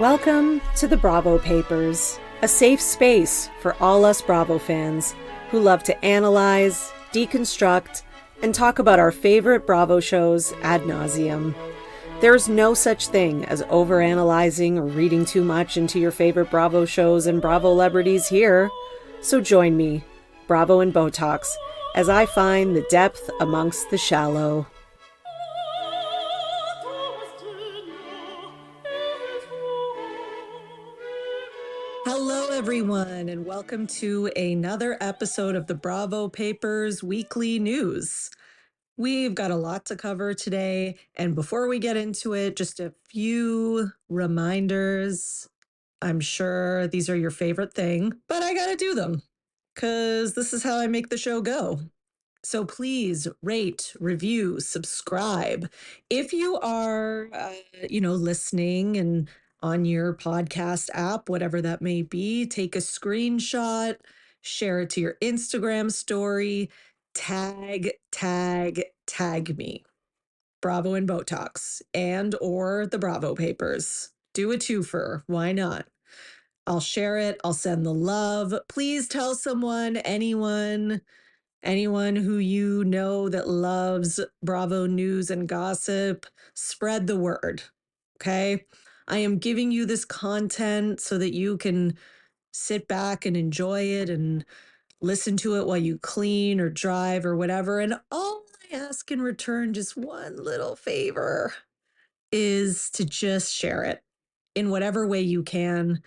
Welcome to the Bravo Papers, a safe space for all us Bravo fans who love to analyze, deconstruct, and talk about our favorite Bravo shows ad nauseum. There's no such thing as overanalyzing or reading too much into your favorite Bravo shows and Bravo celebrities here. So join me, Bravo and Botox, as I find the depth amongst the shallow. Hello, everyone, and welcome to another episode of the Bravo Papers Weekly News. We've got a lot to cover today, and before we get into it, just a few reminders. I'm sure these are your favorite thing, but I gotta do them, because this is how I make the show go. So please rate, review, subscribe. If you are, listening and on your podcast app, whatever that may be, take a screenshot, share it to your Instagram story, tag me. Bravo and Botox and or the Bravo Papers. Do a twofer. Why not? I'll share it. I'll send the love. Please tell someone, anyone who you know that loves Bravo news and gossip, spread the word, okay? I am giving you this content so that you can sit back and enjoy it and listen to it while you clean or drive or whatever. And all I ask in return, just one little favor, is to just share it in whatever way you can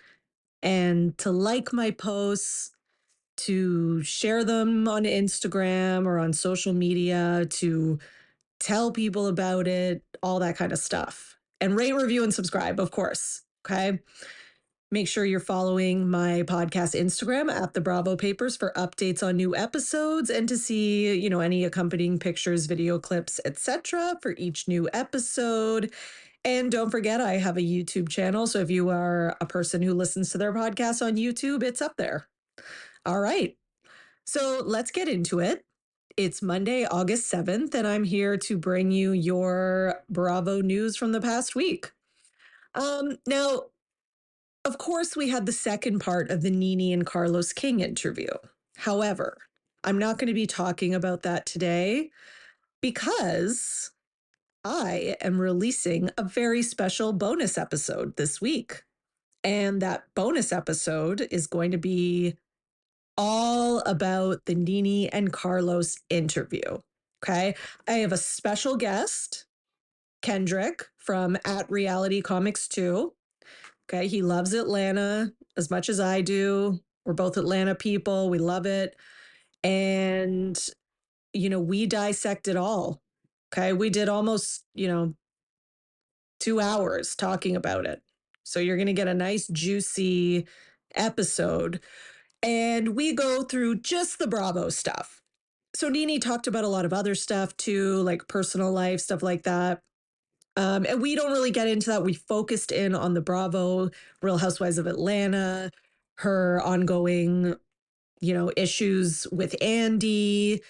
and to like my posts, to share them on Instagram or on social media, to tell people about it, all that kind of stuff. And rate, review, and subscribe, of course. Okay. Make sure you're following my podcast Instagram at the Bravo Papers for updates on new episodes and to see, any accompanying pictures, video clips, etc. for each new episode. And don't forget, I have a YouTube channel. So if you are a person who listens to their podcast on YouTube, it's up there. All right. So let's get into it. It's Monday, August 7th, and I'm here to bring you your Bravo news from the past week. Now, of course, we had the second part of the Nene and Carlos King interview. However, I'm not going to be talking about that today because I am releasing a very special bonus episode this week. And that bonus episode is going to be all about the Nene and Carlos interview. Okay. I have a special guest, Kendrick from At Reality Comics 2. Okay. He loves Atlanta as much as I do. We're both Atlanta people. We love it. And, we dissect it all. Okay. We did almost, 2 hours talking about it. So you're going to get a nice, juicy episode. And we go through just the Bravo stuff. So Nene talked about a lot of other stuff too, like personal life, stuff like that. And we don't really get into that. We focused in on the Bravo, Real Housewives of Atlanta, her ongoing, issues with Andy,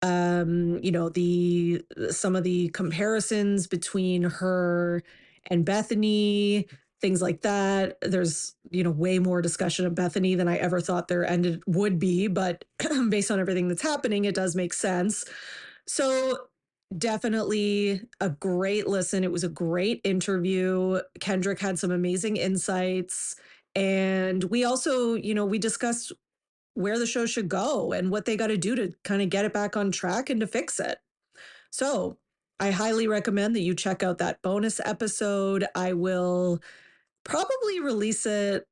some of the comparisons between her and Bethenny, things like that. There's, way more discussion of Bethenny than I ever thought there would be, but based on everything that's happening, it does make sense. So definitely a great listen. It was a great interview. Kendrick had some amazing insights. And we also, we discussed where the show should go and what they got to do to kind of get it back on track and to fix it. So I highly recommend that you check out that bonus episode. I will probably release it.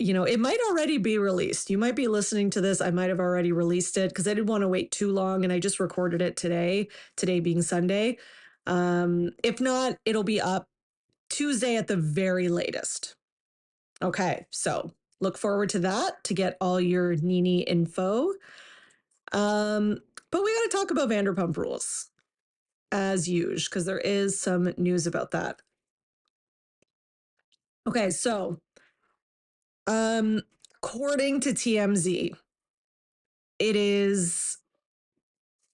It might already be released. You might be listening to this. I might have already released it because I didn't want to wait too long and I just recorded it today being Sunday. If not, it'll be up Tuesday at the very latest. Okay, so look forward to that to get all your Nene info. But we got to talk about Vanderpump Rules as usual because there is some news about that. Okay, so according to TMZ, it is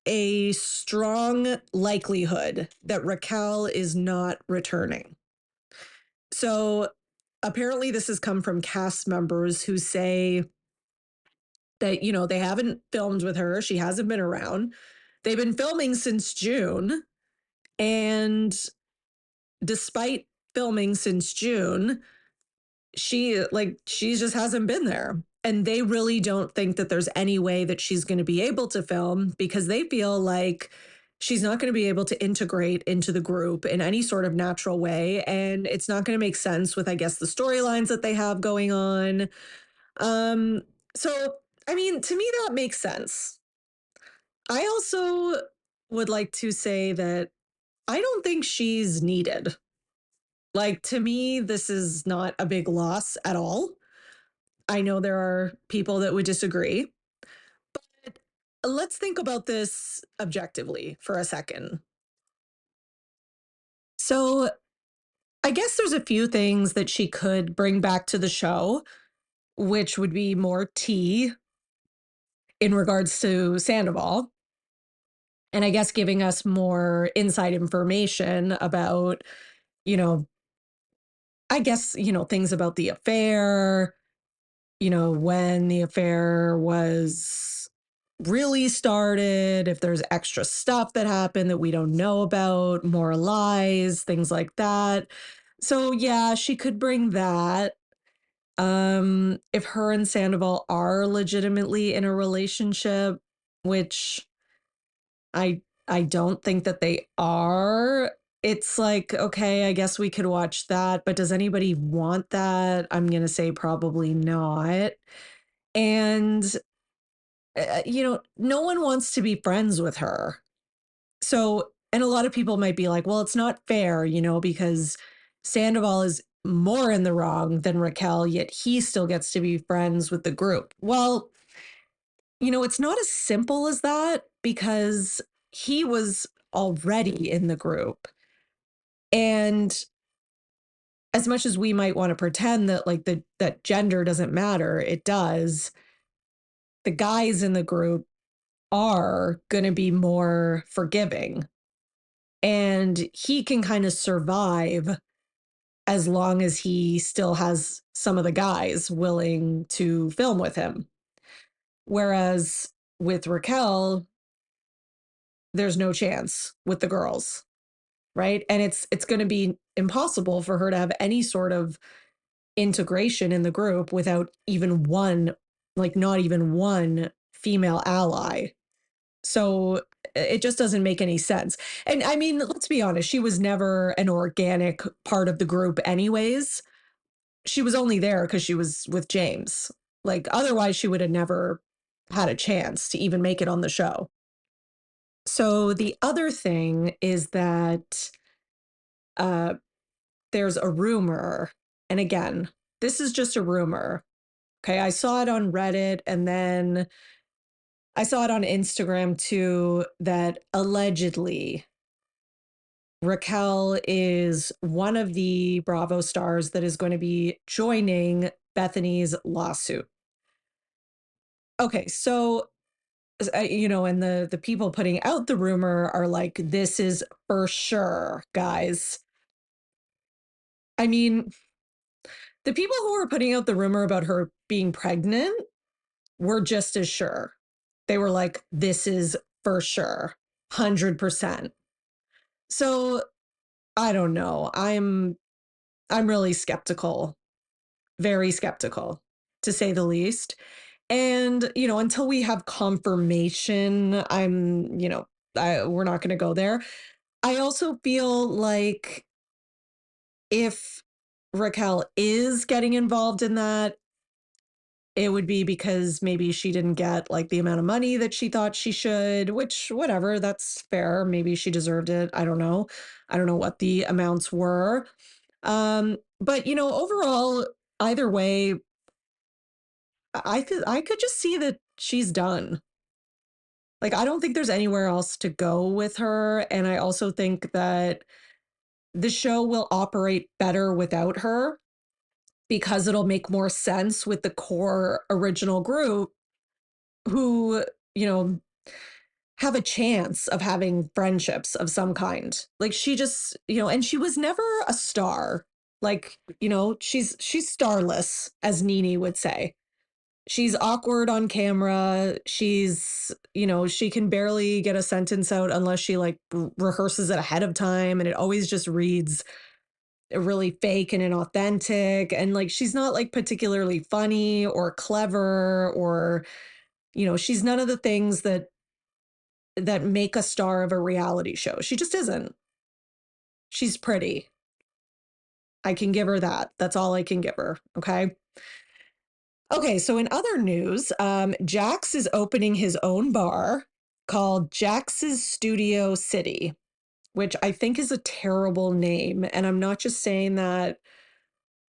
a strong likelihood that Raquel is not returning. So apparently, this has come from cast members who say that, they haven't filmed with her. She hasn't been around. They've been filming since June. And despite filming since June, she just hasn't been there. And they really don't think that there's any way that she's going to be able to film because they feel like she's not going to be able to integrate into the group in any sort of natural way. And it's not going to make sense with, I guess, the storylines that they have going on. Um, so, I mean, to me, that makes sense. I also would like to say that I don't think she's needed. Like, to me, this is not a big loss at all. I know there are people that would disagree, but let's think about this objectively for a second. So, I guess there's a few things that she could bring back to the show, which would be more tea in regards to Sandoval. And I guess giving us more inside information about, you know, I guess, things about the affair, when the affair was really started, if there's extra stuff that happened that we don't know about, more lies, things like that. So yeah, she could bring that. If her and Sandoval are legitimately in a relationship, which I don't think that they are. It's like, okay, I guess we could watch that, but does anybody want that? I'm going to say probably not. And no one wants to be friends with her. So, and a lot of people might be like, well, it's not fair, because Sandoval is more in the wrong than Raquel, yet he still gets to be friends with the group. Well, it's not as simple as that because he was already in the group. And as much as we might want to pretend that that gender doesn't matter, it does. The guys in the group are going to be more forgiving and he can kind of survive as long as he still has some of the guys willing to film with him. Whereas with Raquel, there's no chance with the girls, right? And it's going to be impossible for her to have any sort of integration in the group without even one, like not even one female ally. So it just doesn't make any sense. And I mean, let's be honest, she was never an organic part of the group anyways. She was only there because she was with James. Like otherwise she would have never had a chance to even make it on the show. So the other thing is that uh there's a rumor, and again, this is just a rumor. Okay, I saw it on Reddit and then I saw it on Instagram too that allegedly Raquel is one of the Bravo stars that is going to be joining Bethenny's lawsuit. Okay, so and the people putting out the rumor are like, this is for sure, guys. I mean, the people who were putting out the rumor about her being pregnant were just as sure. They were like, this is for sure, 100%. So I don't know. I'm really skeptical, very skeptical, to say the least. And until we have confirmation, we're not going to go there. I also feel like if Raquel is getting involved in that, it would be because maybe she didn't get like the amount of money that she thought she should, which whatever, that's fair. Maybe she deserved it. I don't know. I don't know what the amounts were. But overall, either way, I could just see that she's done. Like I don't think there's anywhere else to go with her. And I also think that the show will operate better without her because it'll make more sense with the core original group who, you know, have a chance of having friendships of some kind. Like she just, and she was never a star. Like, she's starless, as Nene would say. She's awkward on camera. She can barely get a sentence out unless she like rehearses it ahead of time, and it always just reads really fake and inauthentic. And like, she's not like particularly funny or clever, or she's none of the things that make a star of a reality show. She just isn't. She's pretty. I can give her that. That's all I can give her. Okay. Okay. So in other news, Jax is opening his own bar called Jax's Studio City, which I think is a terrible name. And I'm not just saying that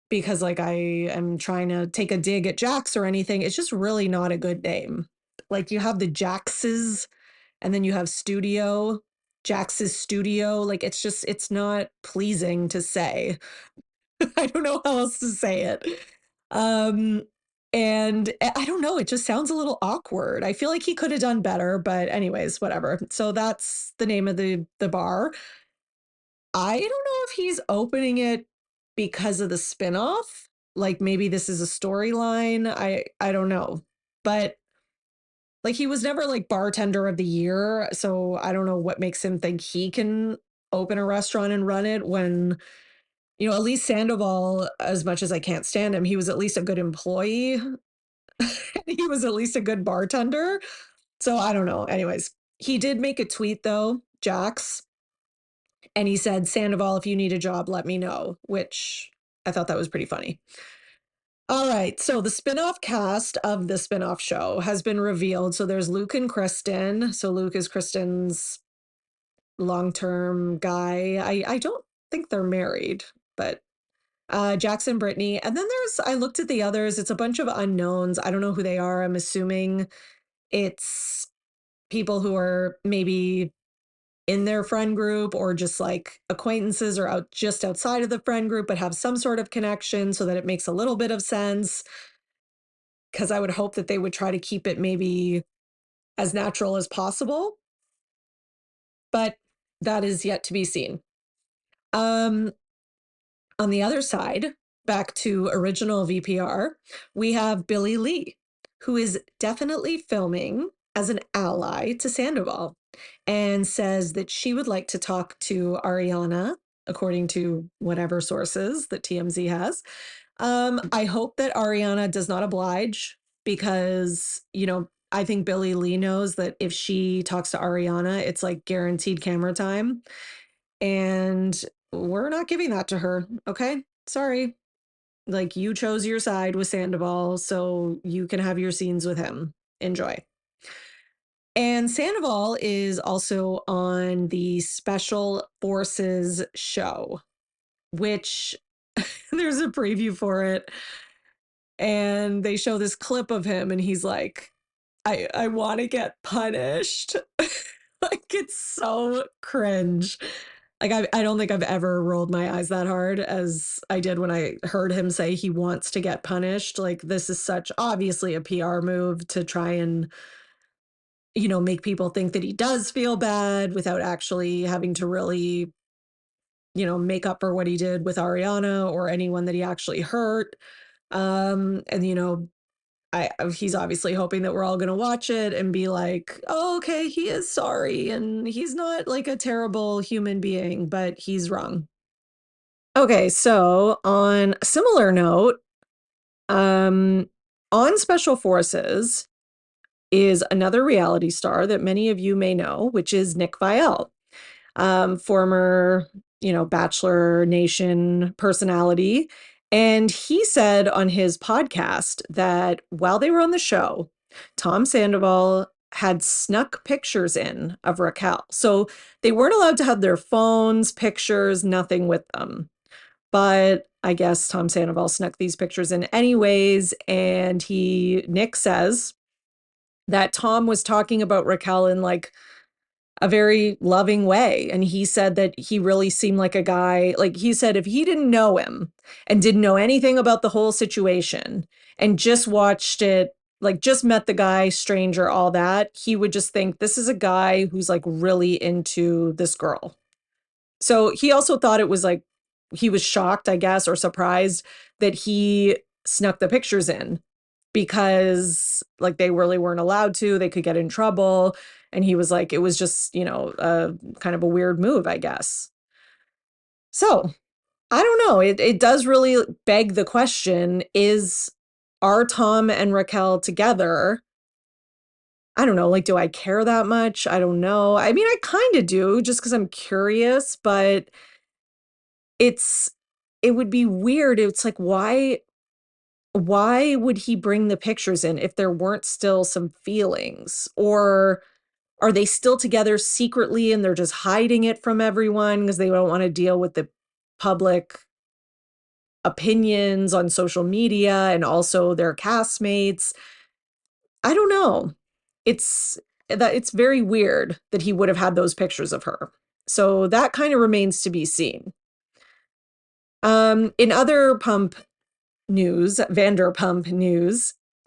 because like I am trying to take a dig at Jax or anything. It's just really not a good name. Like, you have the Jaxes, and then you have studio, Jax's Studio. Like, it's not pleasing to say. I don't know how else to say it. Um, and I don't know, it just sounds a little awkward. I feel like he could have done better, but anyways, whatever. So that's the name of the bar. I don't know if he's opening it because of the spinoff. Like, maybe this is a storyline. I don't know. But like, he was never like bartender of the year, so I don't know what makes him think he can open a restaurant and run it when, at least Sandoval, as much as I can't stand him, he was at least a good employee. He was at least a good bartender. So I don't know. Anyways, he did make a tweet though, Jax, and he said, "Sandoval, if you need a job, let me know," which I thought that was pretty funny. All right, so the spinoff cast of the spinoff show has been revealed. So there's Luke and Kristen. So Luke is Kristen's long-term guy. I don't think they're married, but Jackson, Brittany. And then I looked at the others. It's a bunch of unknowns. I don't know who they are. I'm assuming it's people who are maybe in their friend group, or just like acquaintances, or just outside of the friend group, but have some sort of connection so that it makes a little bit of sense. Because I would hope that they would try to keep it maybe as natural as possible. But that is yet to be seen. On the other side, back to original VPR, we have Billie Lee, who is definitely filming as an ally to Sandoval, and says that she would like to talk to Ariana, according to whatever sources that TMZ has. I hope that Ariana does not oblige, because, I think Billie Lee knows that if she talks to Ariana, it's like guaranteed camera time. And we're not giving that to her. Okay. Sorry. Like, you chose your side with Sandoval, so you can have your scenes with him. Enjoy. And Sandoval is also on the Special Forces show, which there's a preview for it. And they show this clip of him, and he's like, I want to get punished. Like, it's so cringe. Like, I don't think I've ever rolled my eyes that hard as I did when I heard him say he wants to get punished. Like, this is such obviously a PR move to try and, make people think that he does feel bad without actually having to really, make up for what he did with Ariana or anyone that he actually hurt. And he's obviously hoping that we're all going to watch it and be like, "Oh, okay, he is sorry, and he's not like a terrible human being, but he's wrong." Okay, so on a similar note, um, on Special Forces is another reality star that many of you may know, which is Nick Viall, former, Bachelor Nation personality. And he said on his podcast that while they were on the show, Tom Sandoval had snuck pictures in of Raquel. So they weren't allowed to have their phones, pictures, nothing with them. But I guess Tom Sandoval snuck these pictures in anyways. And Nick says that Tom was talking about Raquel in like a very loving way. And he said that he really seemed like a guy, like he said, if he didn't know him and didn't know anything about the whole situation and just watched it, like just met the guy, stranger, all that, he would just think this is a guy who's like really into this girl. So he also thought it was like he was shocked, I guess, or surprised that he snuck the pictures in because like they really weren't allowed to, they could get in trouble. And he was like, it was just, kind of a weird move, I guess. So I don't know. It does really beg the question, are Tom and Raquel together? I don't know, like, do I care that much? I don't know. I mean, I kind of do just because I'm curious, but it's it would be weird. It's like, why would he bring the pictures in if there weren't still some feelings? Or are they still together secretly and they're just hiding it from everyone because they don't want to deal with the public opinions on social media and also their castmates? I don't know. It's very weird that he would have had those pictures of her. So that kind of remains to be seen. In other Vanderpump news,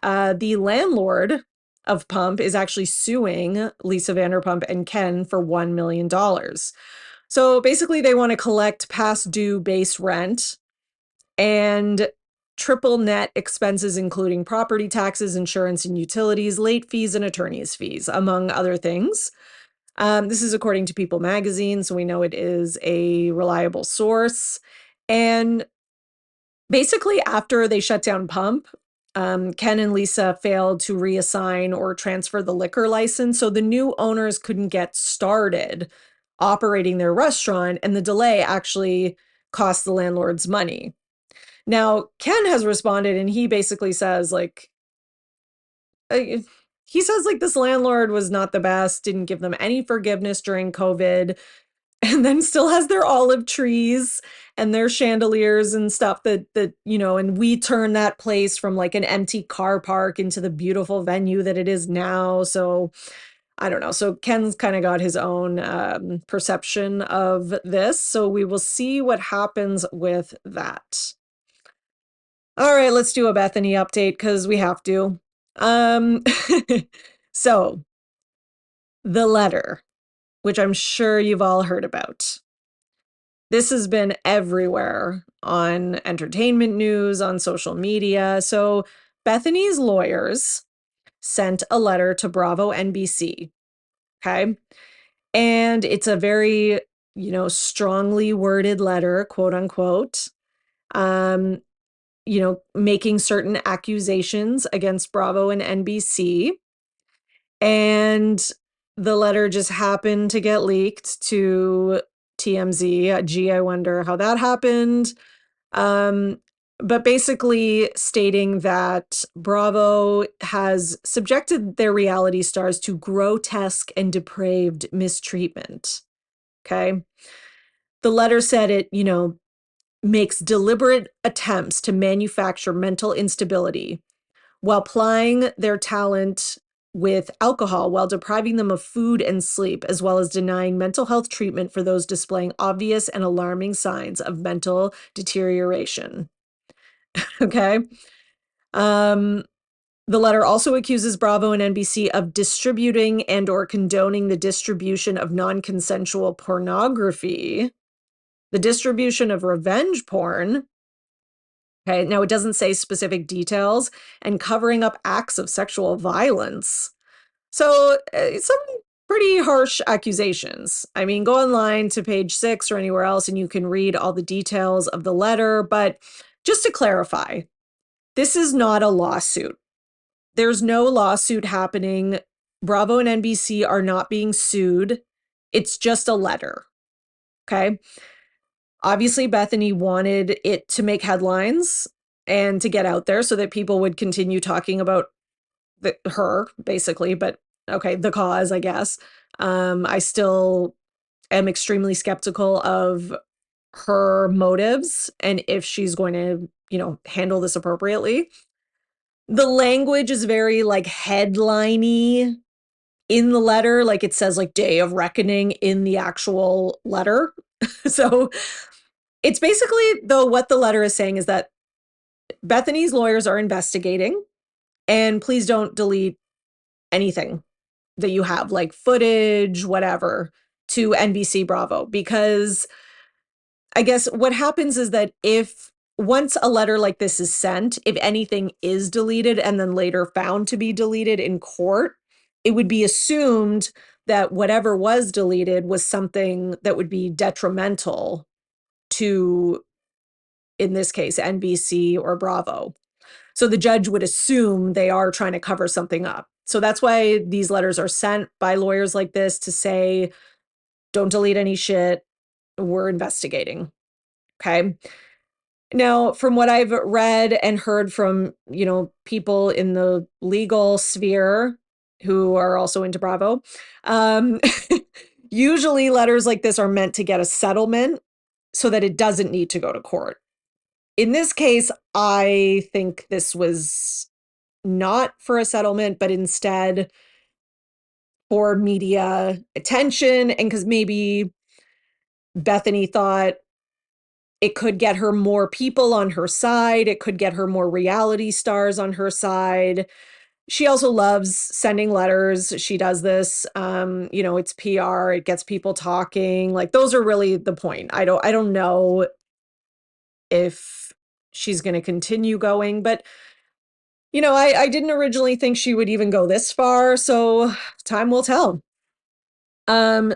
the landlord of Pump is actually suing Lisa Vanderpump and Ken for $1 million. So basically, they want to collect past due base rent and triple net expenses, including property taxes, insurance, and utilities, late fees, and attorney's fees, among other things. This is according to People magazine, so we know it is a reliable source. And basically, after they shut down Pump, Ken and Lisa failed to reassign or transfer the liquor license, so the new owners couldn't get started operating their restaurant, and the delay actually cost the landlords money. Now, Ken has responded and he basically says, like, this landlord was not the best, didn't give them any forgiveness during COVID, and then still has their olive trees and their chandeliers and stuff and we turned that place from like an empty car park into the beautiful venue that it is now. So I don't know. So Ken's kind of got his own perception of this. So we will see what happens with that. All right, let's do a Bethenny update because we have to. Um, so the letter, which I'm sure you've all heard about. This has been everywhere on entertainment news, on social media. So Bethenny's lawyers sent a letter to Bravo NBC. Okay. And it's a very, strongly worded letter, quote unquote. Um, making certain accusations against Bravo and NBC. And the letter just happened to get leaked to TMZ. Gee, I wonder how that happened. But basically stating that Bravo has subjected their reality stars to grotesque and depraved mistreatment. Okay. The letter said it, makes deliberate attempts to manufacture mental instability while plying their talent with alcohol while depriving them of food and sleep, as well as denying mental health treatment for those displaying obvious and alarming signs of mental deterioration. Okay. The letter also accuses Bravo and NBC of distributing and or condoning the distribution of non-consensual pornography, the distribution of revenge porn. Okay, now it doesn't say specific details, and covering up acts of sexual violence. So some pretty harsh accusations. I mean, go online to page 6 or anywhere else and you can read all the details of the letter. But just to clarify, this is not a lawsuit. There's no lawsuit happening. Bravo and NBC are not being sued. It's just a letter. Okay. Obviously, Bethenny wanted it to make headlines and to get out there so that people would continue talking about her, basically. But okay, the cause, I guess. I still am extremely skeptical of her motives and if she's going to, handle this appropriately. The language is very like headliney in the letter. Like it says like day of reckoning in the actual letter. So it's basically, though, what the letter is saying is that Bethenny's lawyers are investigating, and please don't delete anything that you have, like footage, whatever, to NBC Bravo, because I guess what happens is that if once a letter like this is sent, if anything is deleted and then later found to be deleted in court, it would be assumed that whatever was deleted was something that would be detrimental to, in this case, NBC or Bravo. So the judge would assume they are trying to cover something up. So that's why these letters are sent by lawyers like this to say, don't delete any shit. We're investigating. Okay. Now, from what I've read and heard from, people in the legal sphere who are also into Bravo, um, usually letters like this are meant to get a settlement so that it doesn't need to go to court. In this case, I think this was not for a settlement, but instead for media attention and because maybe Bethenny thought it could get her more people on her side. It could get her more reality stars on her side. She also loves sending letters. She does this. It's PR. It gets people talking. Like those are really the point. I don't know if she's going to continue going, but I didn't originally think she would even go this far, so time will tell. Um,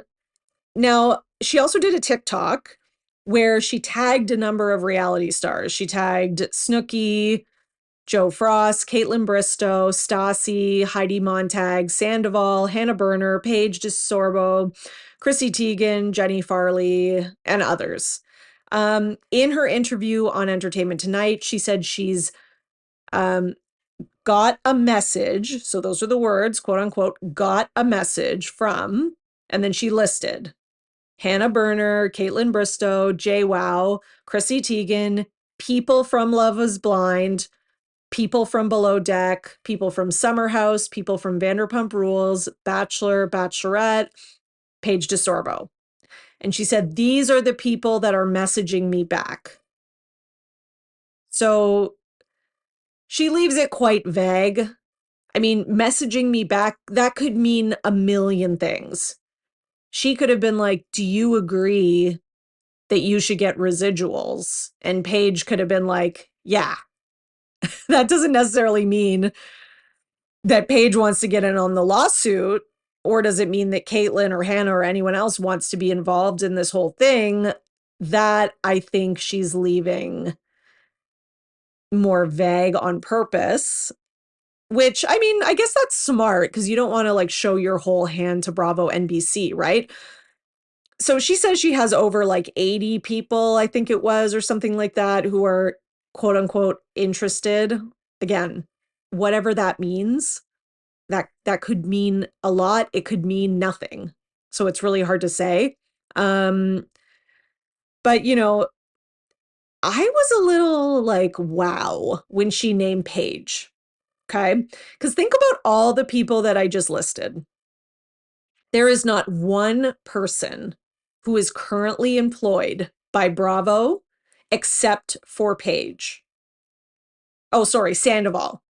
Now, she also did a TikTok where she tagged a number of reality stars. She tagged Snooki, Joe Frost, Caitlin Bristow, Stassi, Heidi Montag, Sandoval, Hannah Berner, Paige DeSorbo, Chrissy Teigen, Jenny Farley, and others. In her interview on Entertainment Tonight, she said she's um, got a message. So those are the words, quote unquote, got a message from, and then she listed Hannah Berner, Caitlin Bristow, JWoww, Chrissy Teigen, people from Love is Blind, people from Below Deck, people from Summer House, people from Vanderpump Rules, Bachelor, Bachelorette, Paige DeSorbo. And she said, these are the people that are messaging me back. So she leaves it quite vague. I mean, messaging me back, that could mean a million things. She could have been like, do you agree that you should get residuals? And Paige could have been like, yeah. That doesn't necessarily mean that Paige wants to get in on the lawsuit, or does it mean that Caitlin or Hannah or anyone else wants to be involved in this whole thing? That I think she's leaving more vague on purpose, which I mean, I guess that's smart because you don't want to like show your whole hand to Bravo NBC, right? So she says she has over like 80 people, I think it was, or something like that, who are quote unquote interested. Again, whatever that means, that could mean a lot. It could mean nothing. So it's really hard to say. But I was a little like, wow, when she named Paige. Okay. Because think about all the people that I just listed. There is not one person who is currently employed by Bravo except for Paige. Oh, sorry, Sandoval.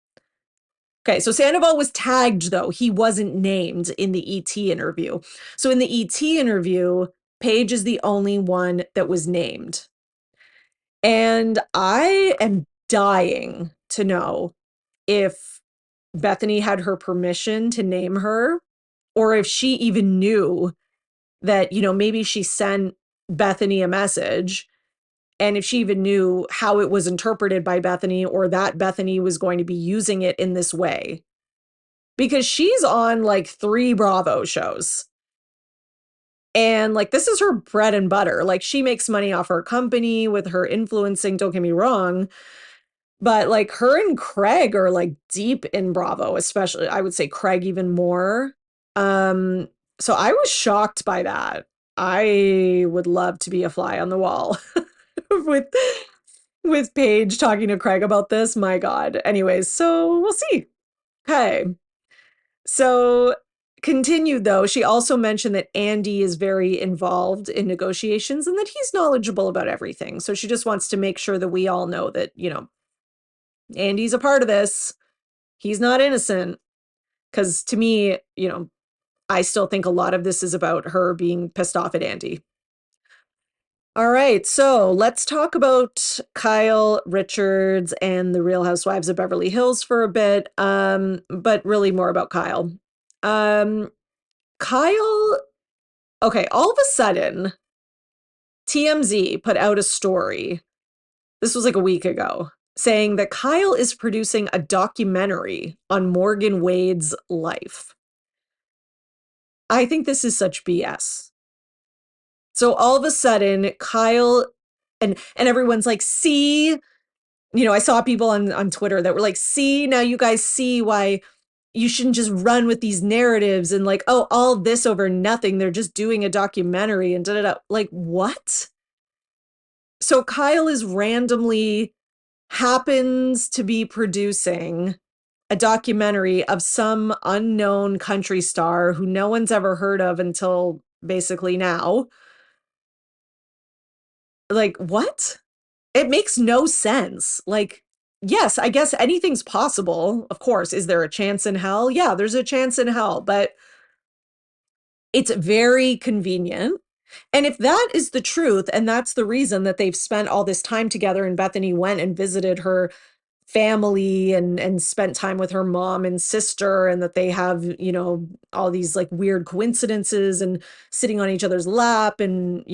Okay, so Sandoval was tagged, though. He wasn't named in the ET interview. So in the ET interview, Paige is the only one that was named. And I am dying to know if Bethenny had her permission to name her, or if she even knew that, maybe she sent Bethenny a message, and if she even knew how it was interpreted by Bethenny or that Bethenny was going to be using it in this way. Because she's on like 3 Bravo shows. And like this is her bread and butter. Like she makes money off her company with her influencing, don't get me wrong. But like her and Craig are like deep in Bravo, especially I would say Craig even more. So I was shocked by that. I would love to be a fly on the wall with Paige talking to Craig about this. My God. Anyways, so we'll see. Okay. So continued though, she also mentioned that Andy is very involved in negotiations and that he's knowledgeable about everything. So she just wants to make sure that we all know that, Andy's a part of this. He's not innocent. Because to me, I still think a lot of this is about her being pissed off at Andy. All right, so let's talk about Kyle Richards and the Real Housewives of Beverly Hills for a bit, but really more about Kyle. Um, Kyle, okay, all of a sudden, TMZ put out a story. This was like a week ago, saying that Kyle is producing a documentary on Morgan Wade's life. I think this is such BS. So all of a sudden, Kyle and everyone's like, see, I saw people on Twitter that were like, see, now you guys see why you shouldn't just run with these narratives and like, oh, all this over nothing. They're just doing a documentary and da da da. Like, what? So Kyle is randomly happens to be producing a documentary of some unknown country star who no one's ever heard of until basically now. Like, what? It makes no sense. Like, yes, I guess anything's possible. Of course, is there a chance in hell? Yeah, there's a chance in hell, but it's very convenient. And if that is the truth, and that's the reason that they've spent all this time together, and Bethenny went and visited her family and spent time with her mom and sister, and that they have, all these like weird coincidences and sitting on each other's lap and,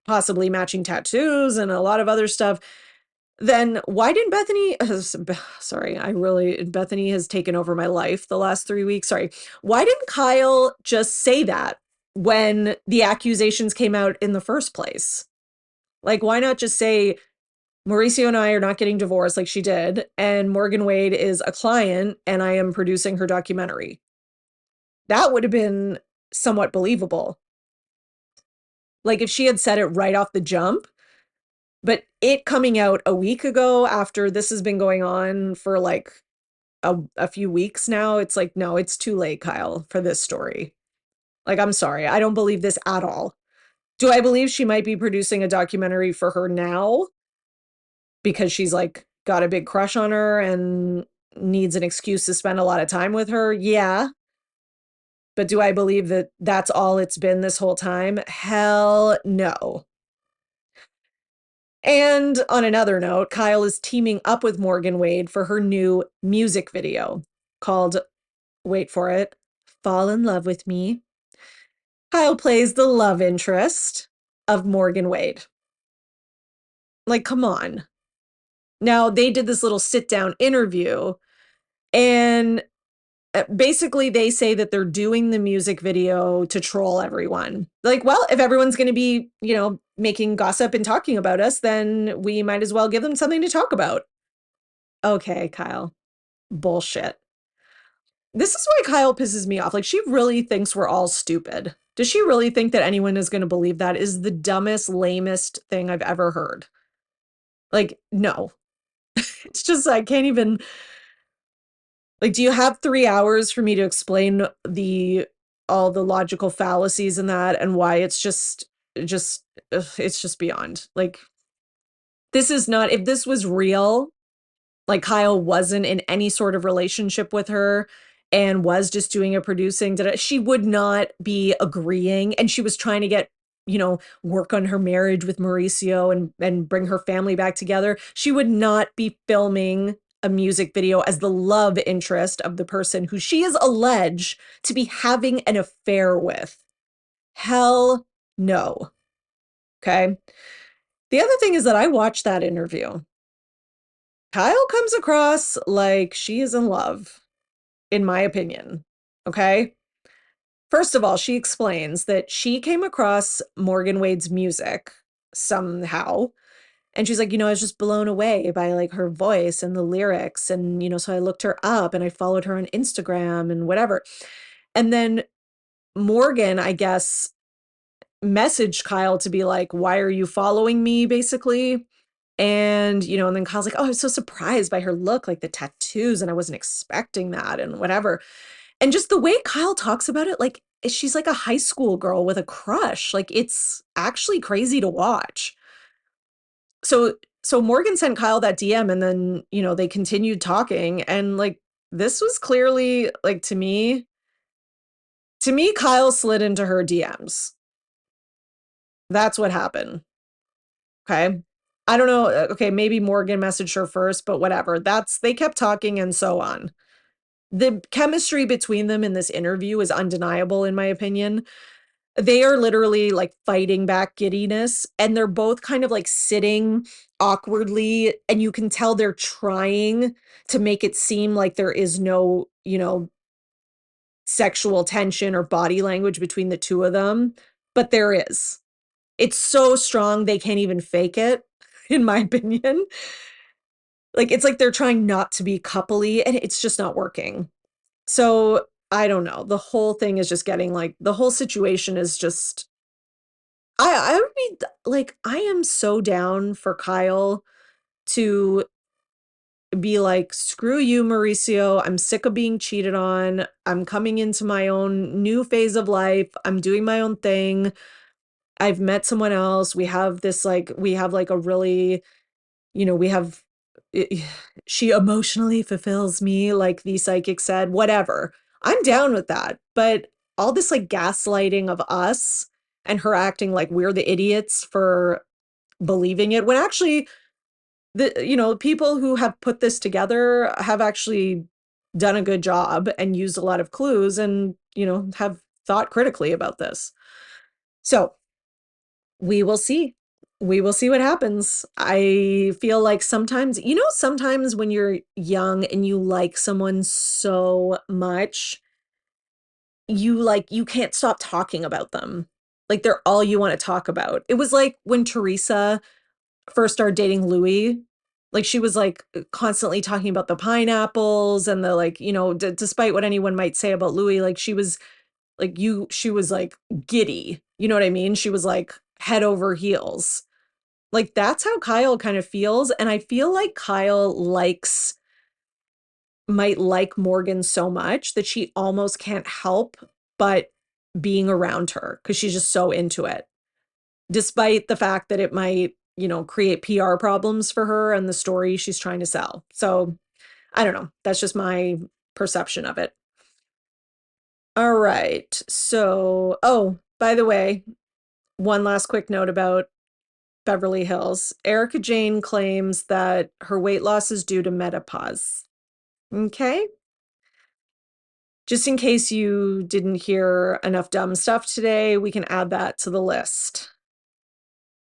possibly matching tattoos and a lot of other stuff, then why didn't Bethenny sorry, Bethenny has taken over my life the last 3 weeks, sorry. Why didn't Kyle just say that when the accusations came out in the first place? Like, why not just say, Mauricio and I are not getting divorced like she did, and Morgan Wade is a client, and I am producing her documentary. That would have been somewhat believable. Like, if she had said it right off the jump, but it coming out a week ago after this has been going on for like a few weeks now, it's like, no, it's too late, Kyle, for this story. Like, I'm sorry. I don't believe this at all. Do I believe she might be producing a documentary for her now because she's like got a big crush on her and needs an excuse to spend a lot of time with her? Yeah. But do I believe that that's all it's been this whole time? Hell no. And on another note, Kyle is teaming up with Morgan Wade for her new music video called, wait for it, Fall in Love with Me. Kyle plays the love interest of Morgan Wade. Like, come on. Now, they did this little sit down interview, and basically they say that they're doing the music video to troll everyone. Like, well, if everyone's going to be, making gossip and talking about us, then we might as well give them something to talk about. Okay, Kyle. Bullshit. This is why Kyle pisses me off. Like, she really thinks we're all stupid. Does she really think that anyone is going to believe that? Is the dumbest, lamest thing I've ever heard. Like, no. It's just, I can't even. Like, do you have 3 hours for me to explain all the logical fallacies in that and why just it's just beyond. Like, this is not, if this was real, like Kyle wasn't in any sort of relationship with her and was just doing a producing, she would not be agreeing, and she was trying to get, work on her marriage with Mauricio and bring her family back together. She would not be filming a music video as the love interest of the person who she is alleged to be having an affair with. Hell no. Okay. The other thing is that I watched that interview. Kyle comes across like she is in love, in my opinion. Okay. First of all, she explains that she came across Morgan Wade's music somehow. And she's like, I was just blown away by like her voice and the lyrics. And, so I looked her up and I followed her on Instagram and whatever. And then Morgan, I guess, messaged Kyle to be like, why are you following me, basically? And, and then Kyle's like, oh, I was so surprised by her look, like the tattoos, and I wasn't expecting that and whatever. And just the way Kyle talks about it, like she's like a high school girl with a crush. Like, it's actually crazy to watch. So Morgan sent Kyle that DM, and then, they continued talking, and like this was clearly like, to me Kyle slid into her DMs. That's what happened. Okay. I don't know. Okay, maybe Morgan messaged her first, but whatever. They kept talking and so on. The chemistry between them in this interview is undeniable, in my opinion. They are literally like fighting back giddiness, and they're both kind of like sitting awkwardly, and you can tell they're trying to make it seem like there is no, sexual tension or body language between the two of them, but there is. It's so strong they can't even fake it, in my opinion. Like, it's like they're trying not to be coupley, and it's just not working. So, I don't know. The whole thing is just getting like the whole situation is just I would be like, I am so down for Kyle to be like, screw you, Mauricio. I'm sick of being cheated on. I'm coming into my own new phase of life. I'm doing my own thing. I've met someone else. We have like a really, we have, i- she emotionally fulfills me, like the psychic said, whatever. I'm down with that. But all this like gaslighting of us and her acting like we're the idiots for believing it when actually people who have put this together have actually done a good job and used a lot of clues and, have thought critically about this. So we will see. We will see what happens. I feel like sometimes when you're young and you like someone so much, you can't stop talking about them. Like they're all you want to talk about. It was like when Teresa first started dating Louis, like she was like constantly talking about the pineapples and the like, despite what anyone might say about Louis, like she was like giddy. You know what I mean? She was like head over heels. Like that's how Kyle kind of feels. And I feel like Kyle might like Morgan so much that she almost can't help but being around her because she's just so into it, despite the fact that it might, create PR problems for her and the story she's trying to sell. So I don't know. That's just my perception of it. All right. So, oh, by the way, one last quick note about Beverly Hills. Erica Jane claims that her weight loss is due to menopause. Okay. Just in case you didn't hear enough dumb stuff today, we can add that to the list.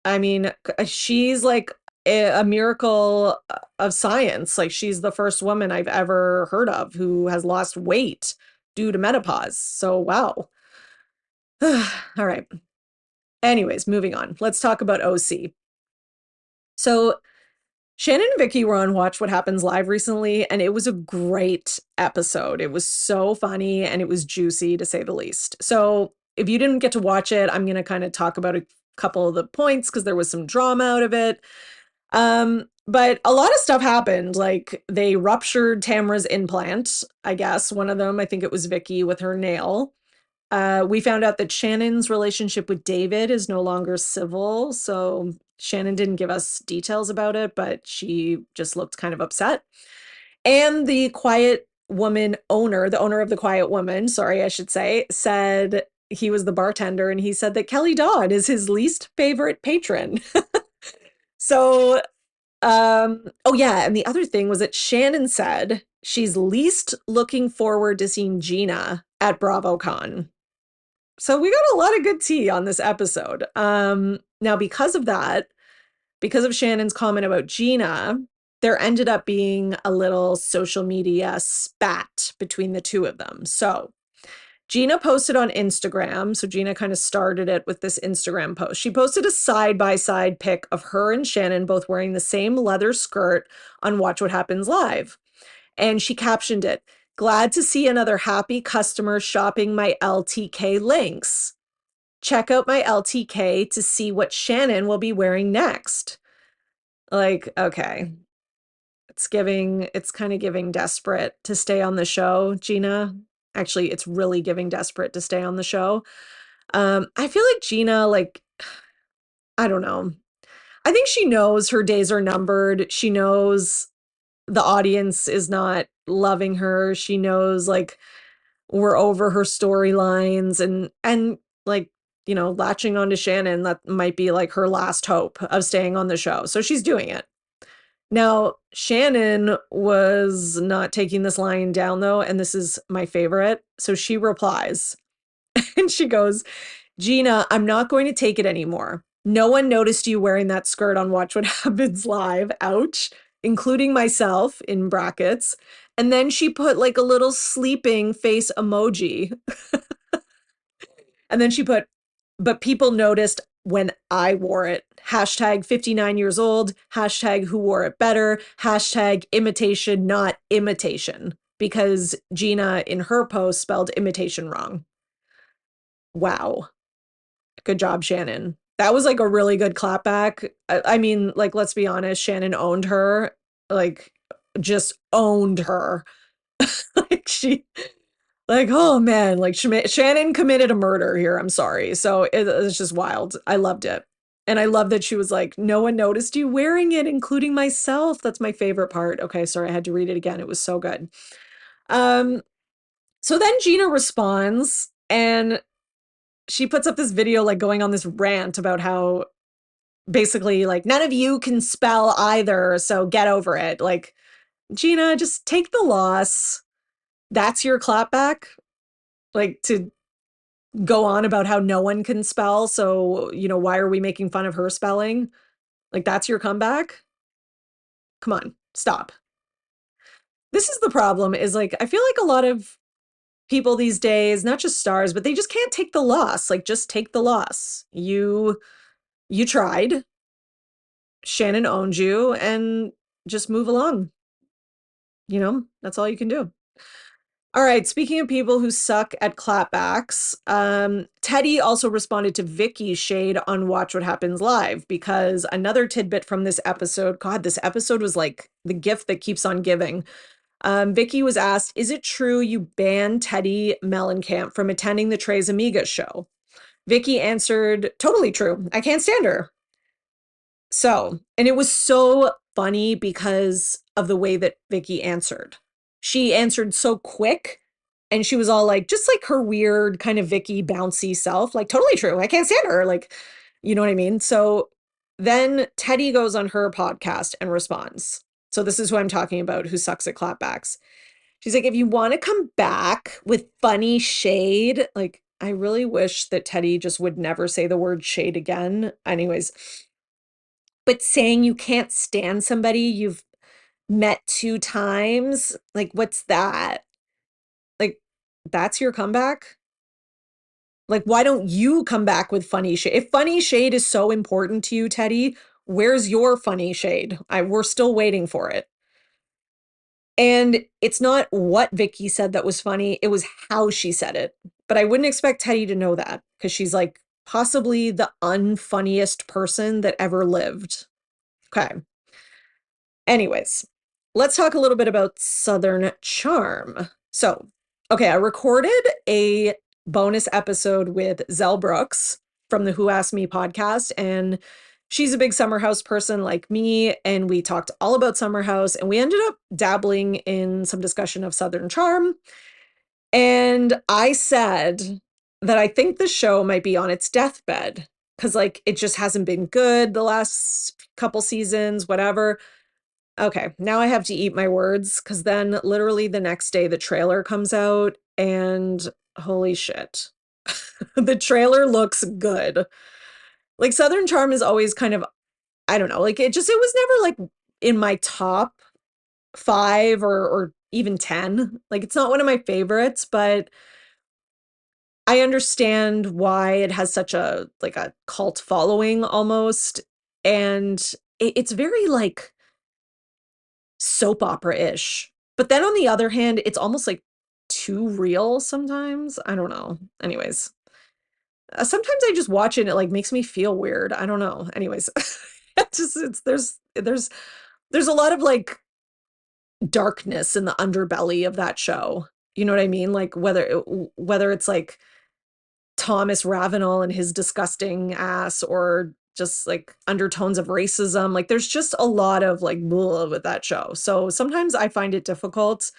I mean, she's like a miracle of science. Like she's the first woman I've ever heard of who has lost weight due to menopause. So, wow. All right. Anyways, moving on. Let's talk about OC. So, Shannon and Vicky were on Watch What Happens Live recently, and it was a great episode. It was so funny and it was juicy to say the least. So, if you didn't get to watch it, I'm going to kind of talk about a couple of the points because there was some drama out of it. But a lot of stuff happened. Like they ruptured Tamra's implant, I guess. One of them, I think it was Vicky with her nail. We found out that Shannon's relationship with David is no longer civil. So Shannon didn't give us details about it, but she just looked kind of upset. And the Quiet Woman owner, the owner of the Quiet Woman, sorry, I should say, said he was the bartender and he said that Kelly Dodd is his least favorite patron. So oh yeah, and the other thing was that Shannon said she's least looking forward to seeing Gina at BravoCon. So we got a lot of good tea on this episode. Now because of that, because of Shannon's comment about Gina, there ended up being a little social media spat between the two of them. So Gina posted on Instagram. So Gina kind of started it with this Instagram post. She posted a side-by-side pic of her and Shannon both wearing the same leather skirt on Watch What Happens Live. And she captioned it, "Glad to see another happy customer shopping my LTK links. Check out my LTK to see what Shannon will be wearing next." Like, okay. It's kind of giving desperate to stay on the show, Gina. Actually, it's really giving desperate to stay on the show. I feel like Gina, like, I don't know. I think she knows her days are numbered. She knows the audience is not loving her. She knows like we're over her storylines and like latching onto Shannon, that might be like her last hope of staying on the show. So she's doing it. Now, Shannon was not taking this line down though, and this is my favorite. So she replies and she goes, Gina, I'm not going to take it anymore. No one noticed you wearing that skirt on Watch What Happens Live. Ouch. Including myself in brackets. And then she put like a little sleeping face emoji. And then she put, but people noticed when I wore it. Hashtag 59 years old. Hashtag who wore it better. Hashtag imitation, not imitation. Because Gina in her post spelled imitation wrong. Wow. Good job, Shannon. That was like a really good clapback. I mean, like, let's be honest, Shannon owned her, like, just owned her. Like, oh man, like, Shannon committed a murder here. I'm sorry. So it's just wild. I loved it. And I love that she was like, no one noticed you wearing it, including myself. That's my favorite part. Okay, sorry, I had to read it again. It was so good. So then Gina responds and she puts up this video like going on this rant about how basically like none of you can spell either, so get over it. Like, Gina, just take the loss. That's your clapback? Like, to go on about how no one can spell, so why are we making fun of her spelling? Like, that's your comeback? Come on, stop. This is the problem, is like I feel like a lot of people these days, not just stars, but they just can't take the loss. Like, just take the loss. You tried. Shannon owned you, and just move along. That's all you can do. All right, speaking of people who suck at clapbacks, Teddy also responded to Vicky's shade on Watch What Happens Live, because another tidbit from this episode, God, this episode was like the gift that keeps on giving. Vicky was asked, is it true you banned Teddy Mellencamp from attending the Tres Amigas show? Vicky answered, totally true. I can't stand her. So, and it was so funny because of the way that Vicky answered. She answered so quick, and she was all like, just like her weird kind of Vicky bouncy self, like, totally true. I can't stand her. Like, you know what I mean? So then Teddy goes on her podcast and responds. So this is who I'm talking about, who sucks at clapbacks. She's like, if you want to come back with funny shade, like, I really wish that Teddy just would never say the word shade again. Anyways, but saying you can't stand somebody you've met 2 times, like, what's that? Like, that's your comeback? Like, why don't you come back with funny shade? If funny shade is so important to you, Teddy, where's your funny shade? We're still waiting for it. And it's not what Vicky said that was funny, it was how she said it. But I wouldn't expect Teddy to know that, because she's like possibly the unfunniest person that ever lived. Okay. Anyways, let's talk a little bit about Southern Charm. So, okay, I recorded a bonus episode with Zell Brooks from the Who Asked Me podcast, and she's a big Summer House person like me, and we talked all about Summer House, and we ended up dabbling in some discussion of Southern Charm. And I said that I think the show might be on its deathbed, because like it just hasn't been good the last couple seasons, whatever. Okay, now I have to eat my words, because then literally the next day the trailer comes out, and holy shit. The trailer looks good. Like, Southern Charm is always kind of, I don't know, like it was never like in my top 5 or even 10. Like, it's not one of my favorites, but I understand why it has such a like a cult following almost. And it's very like soap opera-ish. But then on the other hand, it's almost like too real sometimes. I don't know. Anyways, sometimes I just watch it and it like makes me feel weird. I don't know. Anyways, there's a lot of like darkness in the underbelly of that show. You know what I mean? Like whether it's like Thomas Ravenel and his disgusting ass, or just like undertones of racism. Like, there's just a lot of like blah with that show. So sometimes I find it difficult.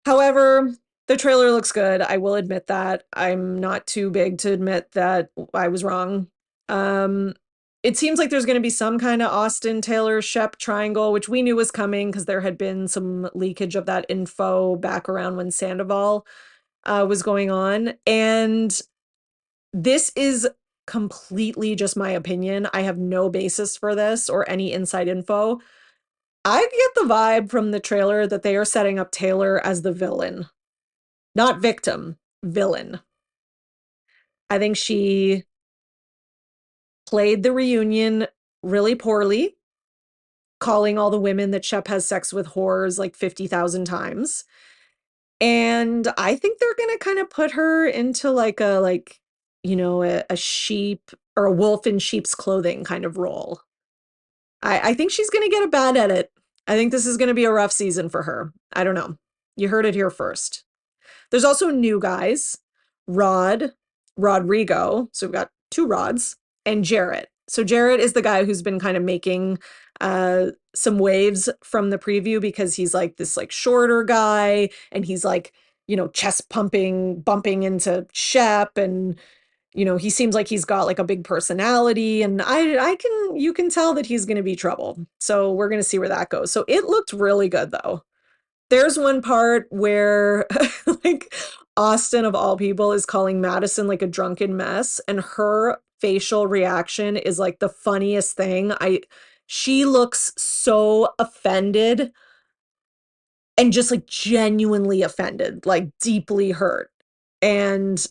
However, The trailer looks good. I will admit that. I'm not too big to admit that I was wrong. Um, it seems like there's going to be some kind of Austin Taylor Shep triangle, which we knew was coming because there had been some leakage of that info back around when Sandoval was going on. And this is completely just my opinion. I have no basis for this or any inside info. I get the vibe from the trailer that they are setting up Taylor as the villain. Not victim, villain. I think she played the reunion really poorly, calling all the women that Shep has sex with whores like 50,000 times. And I think they're going to kind of put her into like a sheep or a wolf in sheep's clothing kind of role. I think she's going to get a bad edit. I think this is going to be a rough season for her. I don't know. You heard it here first. There's also new guys, Rodrigo. So we've got two Rods and Jarrett. So Jarrett is the guy who's been kind of making some waves from the preview because he's like this like shorter guy and he's like, chest pumping, bumping into Shep and he seems like he's got like a big personality and you can tell that he's going to be trouble. So we're going to see where that goes. So it looked really good though. There's one part where like Austin of all people is calling Madison like a drunken mess and her facial reaction is like the funniest thing. She looks so offended and just like genuinely offended, like deeply hurt and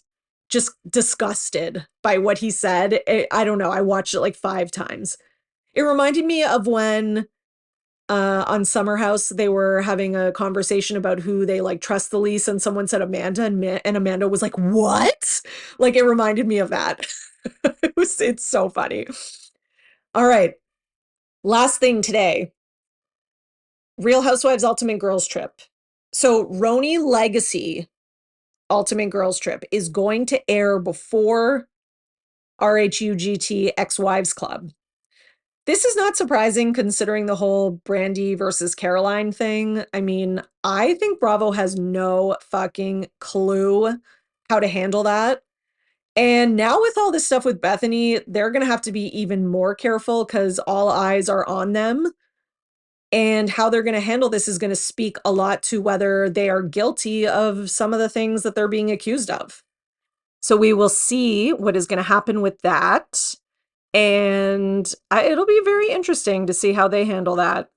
just disgusted by what he said. I don't know. I watched it like 5 times. It reminded me of when on Summer House, they were having a conversation about who they like trust the least, and someone said Amanda, and Amanda was like, "What?" Like it reminded me of that. It's so funny. All right, last thing today: Real Housewives Ultimate Girls Trip. So Roni Legacy Ultimate Girls Trip is going to air before RHUGT Ex Wives Club. This is not surprising considering the whole Brandy versus Caroline thing. I mean, I think Bravo has no fucking clue how to handle that. And now with all this stuff with Bethenny, they're going to have to be even more careful because all eyes are on them. And how they're going to handle this is going to speak a lot to whether they are guilty of some of the things that they're being accused of. So we will see what is going to happen with that. And it'll be very interesting to see how they handle that.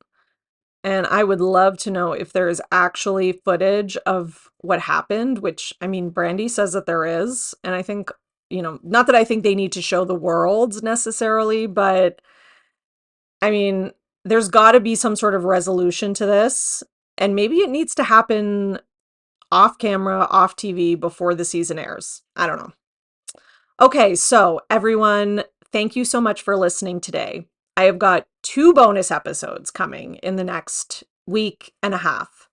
And I would love to know if there is actually footage of what happened, which, I mean, Brandy says that there is. And I think, not that I think they need to show the world necessarily, but I mean, there's got to be some sort of resolution to this. And maybe it needs to happen off camera, off TV before the season airs. I don't know. Okay, so everyone, thank you so much for listening today. I have got 2 bonus episodes coming in the next week and a half.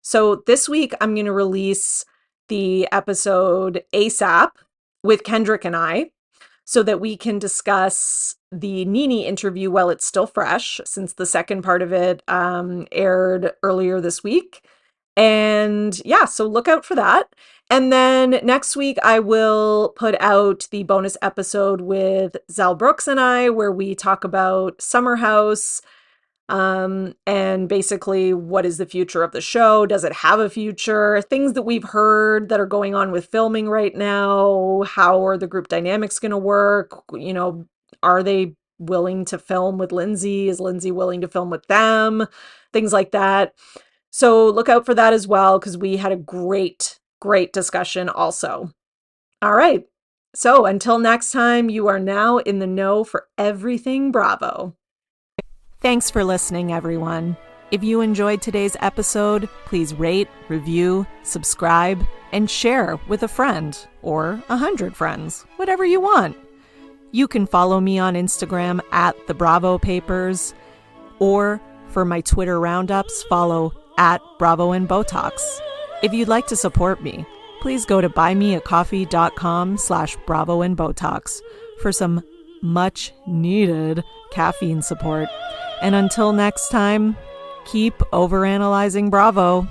So this week, I'm going to release the episode ASAP with Kendrick and I so that we can discuss the Nene interview while it's still fresh, since the second part of it aired earlier this week. And yeah, so look out for that. And then next week, I will put out the bonus episode with Zell Brooks and I, where we talk about Summer House and basically what is the future of the show? Does it have a future? Things that we've heard that are going on with filming right now. How are the group dynamics going to work? Are they willing to film with Lindsay? Is Lindsay willing to film with them? Things like that. So look out for that as well, because we had a great discussion also. All right. So until next time, you are now in the know for everything Bravo. Thanks for listening, everyone. If you enjoyed today's episode, please rate, review, subscribe, and share with a friend or 100 friends, whatever you want. You can follow me on Instagram at The Bravo Papers, or for my Twitter roundups, follow at Bravo and Botox. If you'd like to support me, please go to buymeacoffee.com/Bravo and Botox for some much needed caffeine support. And until next time, keep overanalyzing Bravo.